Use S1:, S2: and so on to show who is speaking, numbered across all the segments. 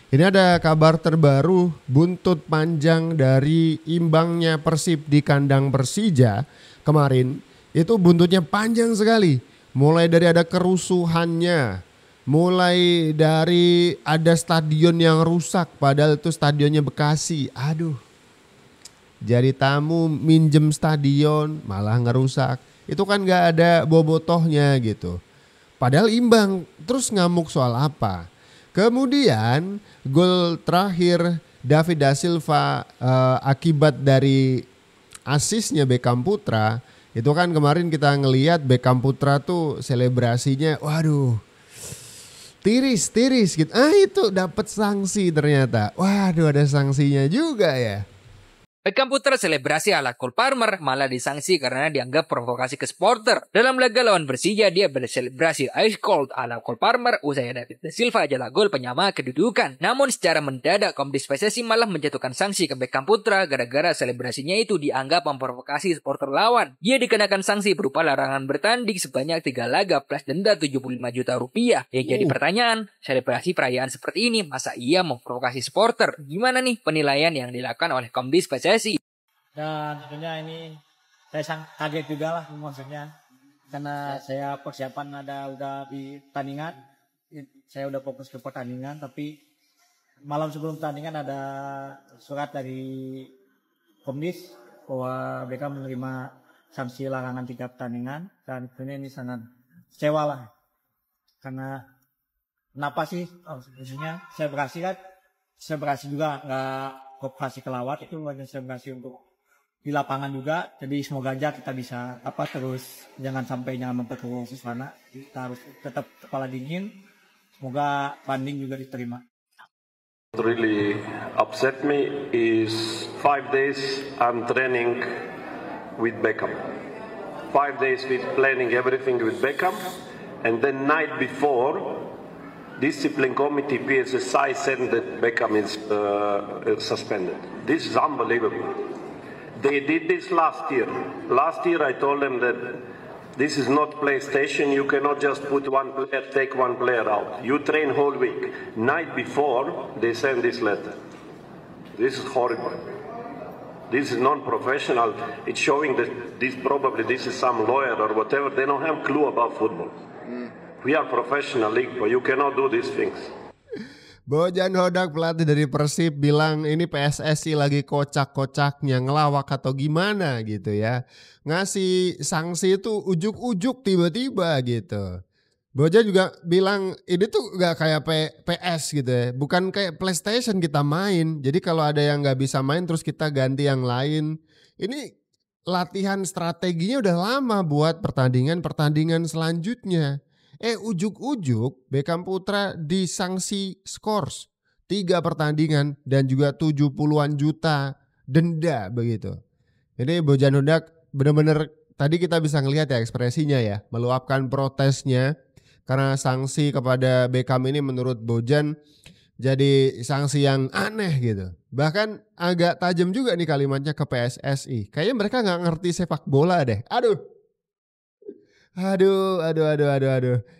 S1: Ini ada kabar terbaru buntut panjang dari imbangnya Persib di kandang Persija kemarin. Itu buntutnya panjang sekali. Mulai dari ada kerusuhannya, mulai dari ada stadion yang rusak padahal itu stadionnya Bekasi. Aduh, jadi tamu minjem stadion malah ngerusak. Itu kan gak ada bobotohnya gitu. Padahal imbang, terus ngamuk soal apa? Kemudian gol terakhir David da Silva akibat dari asisnya Beckham Putra, itu kan kemarin kita ngelihat Beckham Putra tuh selebrasinya, waduh, tiris gitu. Itu dapat sanksi ternyata. Waduh, ada sanksinya juga ya.
S2: Beckham Putra selebrasi ala Cole Palmer malah disangsi karena dianggap provokasi ke supporter. Dalam laga lawan Persija, dia berselebrasi ice cold ala Cole Palmer usai David da Silva adalah gol penyama kedudukan. Namun secara mendadak Komdis PSSI malah menjatuhkan sanksi ke Beckham Putra gara-gara selebrasinya itu dianggap memprovokasi supporter lawan. Dia dikenakan sanksi berupa larangan bertanding sebanyak 3 laga plus denda 75 juta rupiah. Yang jadi pertanyaan, selebrasi perayaan seperti ini masa ia memprovokasi supporter? Gimana nih penilaian yang dilakukan oleh Komdis PSSI?
S3: Dan tentunya ini saya sangat kaget juga lah maksudnya, karena saya persiapan udah di pertandingan, saya udah fokus ke pertandingan, tapi malam sebelum pertandingan ada surat dari Komdis bahwa Beckham menerima sanksi larangan 3 pertandingan, dan tentunya ini sangat kecewa lah. Karena kenapa sih? Maksudnya selebrasi juga nggak kooperasi kelawat, itu hanya selebrasi untuk di lapangan juga. Jadi semoga aja kita bisa terus jangan sampai memperkeruh suasana. Kita harus tetap kepala dingin. Semoga banding juga diterima.
S4: What really upset me is 5 days I'm training with Beckham. 5 days with planning everything with Beckham, and then night before, discipline committee PSSI said that Beckham is suspended. This is unbelievable. They did this last year. Last year I told them that this is not PlayStation. You cannot just put one player, take one player out. You train whole week. Night before they send this letter. This is horrible. This is non-professional. It's showing that this is some lawyer or whatever. They don't have clue about football. We are professional league, but you cannot do these things.
S1: Bojan Hodak, pelatih dari Persib, bilang ini PSSI lagi kocak-kocaknya ngelawak atau gimana gitu ya. Ngasih sanksi itu ujuk-ujuk tiba-tiba gitu. Bojan juga bilang ini tuh gak kayak PS gitu ya. Bukan kayak PlayStation kita main. Jadi kalau ada yang gak bisa main terus kita ganti yang lain. Ini latihan strateginya udah lama buat pertandingan-pertandingan selanjutnya. Ujuk-ujuk Beckham Putra disanksi skors 3 pertandingan dan juga 70-an juta denda begitu. Ini Bojan Hodak benar-benar tadi kita bisa ngelihat ya ekspresinya ya, meluapkan protesnya karena sanksi kepada Beckham ini menurut Bojan jadi sanksi yang aneh gitu. Bahkan agak tajam juga nih kalimatnya ke PSSI. Kayaknya mereka gak ngerti sepak bola deh. Aduh.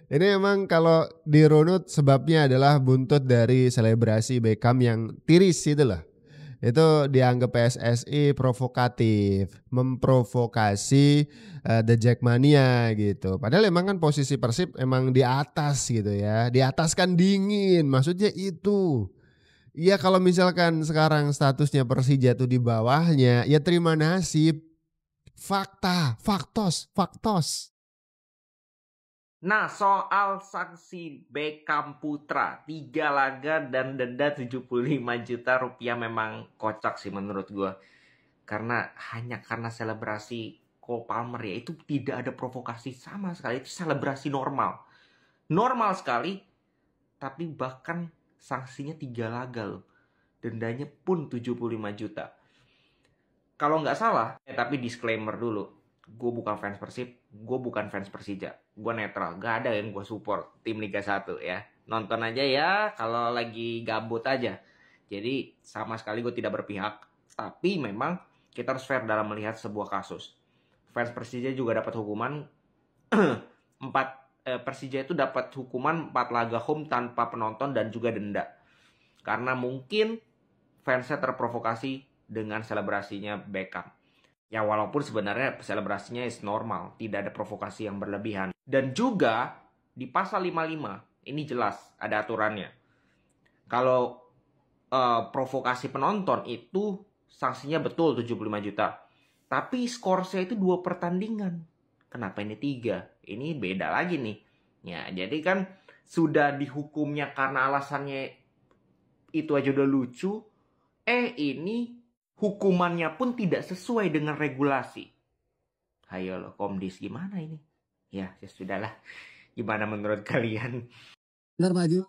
S1: Ini emang kalau dirunut sebabnya adalah buntut dari selebrasi Beckham yang tiris itu loh. Itu dianggap PSSI provokatif, memprovokasi The Jackmania gitu. Padahal emang kan posisi Persib emang di atas gitu ya. Di atas kan dingin, maksudnya itu. Iya kalau misalkan sekarang statusnya Persija tuh di bawahnya, ya terima nasib. Faktos.
S5: Nah, soal sanksi Beckham Putra 3 laga dan denda 75 juta rupiah memang kocak sih menurut gue. Karena hanya karena selebrasi Cole Palmer ya, itu tidak ada provokasi sama sekali. Itu selebrasi normal. Normal sekali, tapi bahkan sanksinya 3 laga loh. Dendanya pun 75 juta. Kalau nggak salah, tapi disclaimer dulu. Gue bukan fans Persib, gue bukan fans Persija. Gue netral, gak ada yang gue support tim Liga 1 ya. Nonton aja ya kalau lagi gabut aja. Jadi sama sekali gue tidak berpihak. Tapi memang kita harus fair dalam melihat sebuah kasus. Fans Persija juga dapat hukuman 4 Persija itu dapat hukuman 4 laga home tanpa penonton dan juga denda. Karena mungkin fansnya terprovokasi dengan selebrasinya Beckham. Ya walaupun sebenarnya selebrasinya is normal, tidak ada provokasi yang berlebihan. Dan juga di pasal 55 ini jelas ada aturannya. Kalau provokasi penonton itu sanksinya betul 75 juta. Tapi skorsnya itu 2 pertandingan. Kenapa ini 3? Ini beda lagi nih. Ya, jadi kan sudah dihukumnya karena alasannya itu aja udah lucu. Ini hukumannya pun tidak sesuai dengan regulasi. Ayo loh, Komdis gimana ini? Ya sudahlah. Gimana menurut kalian?
S6: Benar Pak Haji.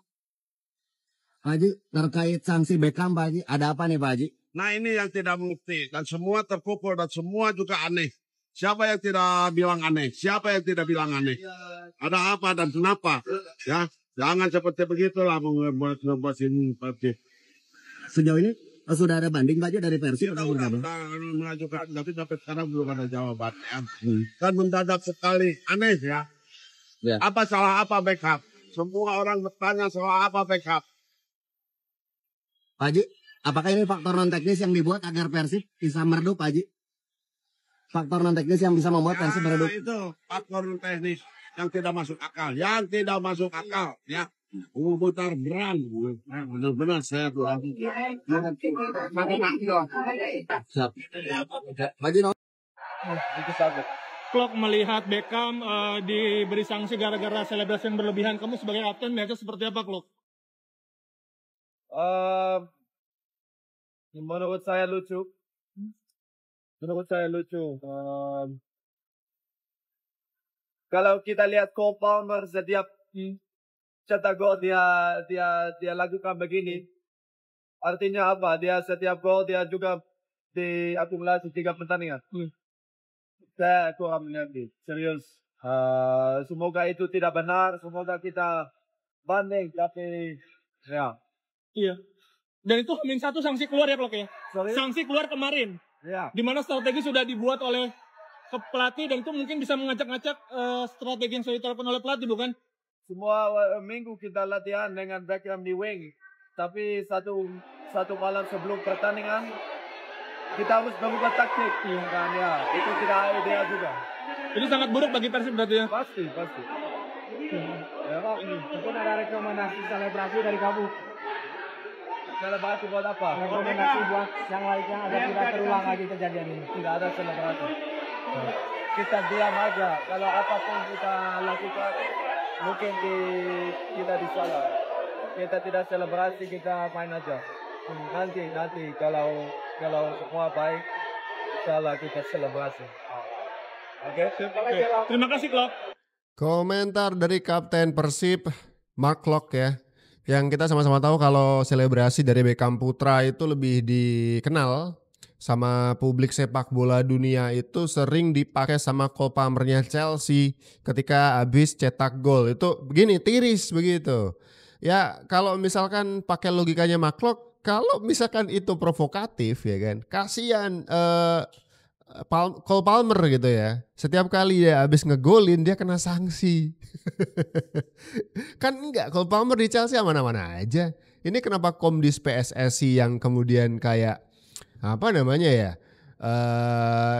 S6: Pak Haji, terkait sanksi Beckham Pak Haji, ada apa nih Pak Haji?
S7: Nah ini yang tidak mengerti dan semua terpukul dan semua juga aneh. Siapa yang tidak bilang aneh? Siapa yang tidak bilang aneh? Ada apa dan kenapa? Ya, jangan seperti begitulah membuat ini seperti.
S6: Sejauh ini sudah ada banding Pak Haji dari Persib atau
S7: Kita
S6: berapa?
S7: mengajukan, tapi sampai sekarang belum ada jawabannya. Kan mendadak sekali, aneh ya.
S6: Ya.
S7: Apa salah apa Beckham? Semua orang bertanya salah apa Beckham?
S6: Pak Haji, apakah ini faktor non teknis yang dibuat agar Persib bisa meredup Pak Haji? Faktor non teknis yang bisa membuat Persib meredup.
S7: Itu faktor teknis yang tidak masuk akal, ya. Putar beran, benar-benar saya tuh.
S6: Siap. Pak Haji,
S8: Klok melihat Beckham diberi sanksi gara-gara selebrasi yang berlebihan. Kamu sebagai kapten melihatnya seperti apa, Klok?
S9: Menurut saya lucu. Kalau kita lihat Cole Palmer setiap cetak gol dia lakukan begini. Artinya apa? Dia setiap gol dia juga diakumulasi 3 pertandingan. Saya kurang mengerti. Serius. Semoga itu tidak benar. Semoga kita banding. Tapi ya.
S8: Iya. Dan itu H-1 sanksi keluar ya, Klok ya?
S9: Sorry?
S8: Sanksi keluar kemarin.
S9: Ya.
S8: Di mana strategi sudah dibuat oleh pelatih dan itu mungkin bisa mengacak-ngacak strategi yang sudah diterapkan oleh pelatih, bukan?
S9: Semua minggu kita latihan dengan Beckham di wing. Tapi satu malam sebelum pertandingan kita harus berubah taktik. Dan ya, itu tidak ideal juga.
S8: Itu sangat buruk bagi Persib berarti ya?
S9: Pasti.
S3: Ya Pak, mungkin ada rekomendasi selebrasi dari kamu.
S9: Selebrasi buat apa?
S3: Rekomendasi buat yang lainnya agar tidak terulang lagi kejadian ini.
S9: Tidak ada selebrasi. Kita diam aja. Kalau apapun kita lakukan, mungkin kita disalah. Kita tidak selebrasi, kita main aja. Nanti kalau semua baik, insyaallah kita selebrasi. Oke?
S8: Terima kasih, Klok.
S1: Komentar dari Kapten Persib Mark Klok ya. Yang kita sama-sama tahu kalau selebrasi dari Beckham Putra itu lebih dikenal sama publik sepak bola dunia itu sering dipakai sama Cole Palmer-nya Chelsea ketika habis cetak gol. Itu begini tiris begitu. Ya kalau misalkan pakai logikanya Mark Klok, kalau misalkan itu provokatif ya kan, kasihan Cole Palmer gitu ya. Setiap kali dia habis ngegolin dia kena sanksi. Kan enggak, Cole Palmer di Chelsea aman-aman aja. Ini kenapa Komdis PSSI yang kemudian kayak apa namanya ya?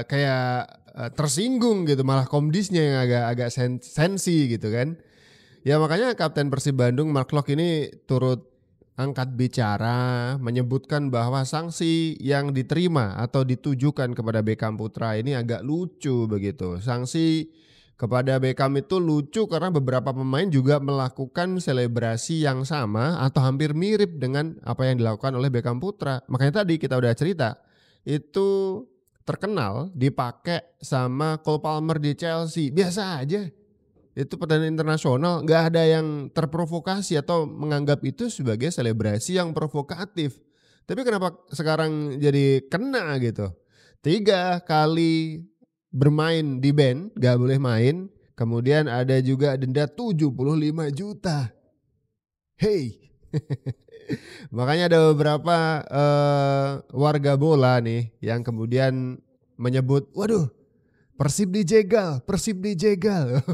S1: Kayak tersinggung gitu, malah Komdisnya yang agak sensi gitu kan. Ya makanya Kapten Persib Bandung Mark Klok ini turut angkat bicara menyebutkan bahwa sanksi yang diterima atau ditujukan kepada Beckham Putra ini agak lucu begitu. Sanksi kepada Beckham itu lucu karena beberapa pemain juga melakukan selebrasi yang sama atau hampir mirip dengan apa yang dilakukan oleh Beckham Putra. Makanya tadi kita udah cerita itu terkenal dipakai sama Cole Palmer di Chelsea. Biasa aja. Itu pertandingan internasional, nggak ada yang terprovokasi atau menganggap itu sebagai selebrasi yang provokatif. Tapi kenapa sekarang jadi kena gitu? 3 kali bermain di ban, nggak boleh main. Kemudian ada juga denda 75 juta. Hey, makanya ada beberapa warga bola nih yang kemudian menyebut, waduh, Persib dijegal, Persib dijegal.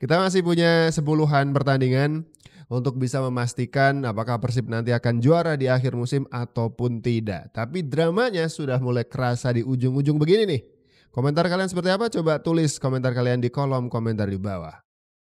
S1: Kita masih punya 10-an pertandingan untuk bisa memastikan apakah Persib nanti akan juara di akhir musim ataupun tidak. Tapi dramanya sudah mulai kerasa di ujung-ujung begini nih. Komentar kalian seperti apa? Coba tulis komentar kalian di kolom komentar di bawah.